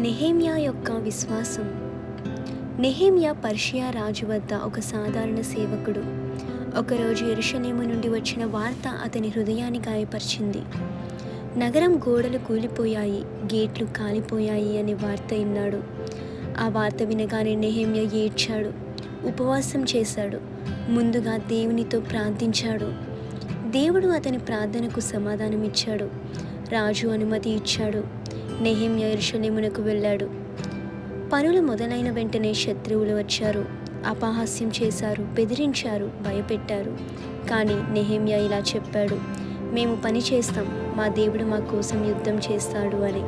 నెహెమ్యా యొక్క విశ్వాసం. నెహెమ్యా పర్షియా రాజు వద్ద ఒక సాధారణ సేవకుడు. ఒకరోజు యెరూషలేము నుండి వచ్చిన వార్త అతని హృదయాన్ని గాయపరిచింది. నగరం గోడలు కూలిపోయాయి, గేట్లు కాలిపోయాయి అనే వార్త విన్నాడు. ఆ వార్త వినగానే నెహెమ్యా ఏడ్చాడు, ఉపవాసం చేశాడు, ముందుగా దేవునితో ప్రార్థించాడు. దేవుడు అతని ప్రార్థనకు సమాధానమిచ్చాడు. రాజు అనుమతి ఇచ్చాడు. నెహెమ్యా యెరూషలేమునకు వెళ్ళాడు. పనులు మొదలైన వెంటనే శత్రువులు వచ్చారు, అపహాస్యం చేశారు, బెదిరించారు, భయపెట్టారు. కానీ నెహెమ్యా ఇలా చెప్పాడు, మేము పని చేస్తాం, మా దేవుడు మా కోసం యుద్ధం చేస్తాడు అని.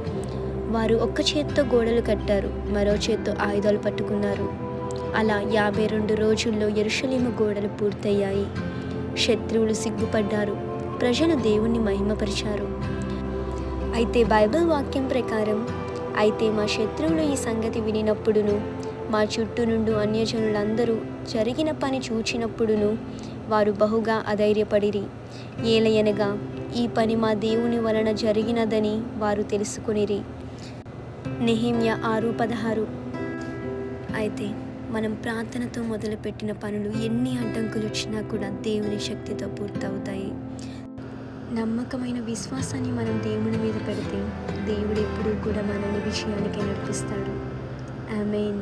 వారు ఒక్క చేత్తో గోడలు కట్టారు, మరో చేత్తో ఆయుధాలు పట్టుకున్నారు. అలా 52 రోజుల్లో యెరూషలేము గోడలు పూర్తయ్యాయి. శత్రువులు సిగ్గుపడ్డారు, ప్రజలు దేవుణ్ణి మహిమపరిచారు. అయితే బైబిల్ వాక్యం ప్రకారం, అయితే మా శత్రువులు ఈ సంగతి వినినప్పుడును, మా చుట్టూ నుండి అన్యజనులందరూ జరిగిన పని చూచినప్పుడును వారు బహుగా అధైర్యపడిరి. ఏలయనగా ఈ పని మా దేవుని వలన జరిగినదని వారు తెలుసుకొనిరి. నెహెమ్యా 6:16. అయితే మనం ప్రార్థనతో మొదలుపెట్టిన పనులు ఎన్ని అడ్డంకులు వచ్చినా కూడా దేవుని శక్తితో పూర్తవుతాయి. నమ్మకమైన విశ్వాసాన్ని మనం దేవుని మీద పెడితే దేవుడు ఎప్పుడూ కూడా మనల్ని విజయానికి నడిపిస్తాడు. ఆమేన్.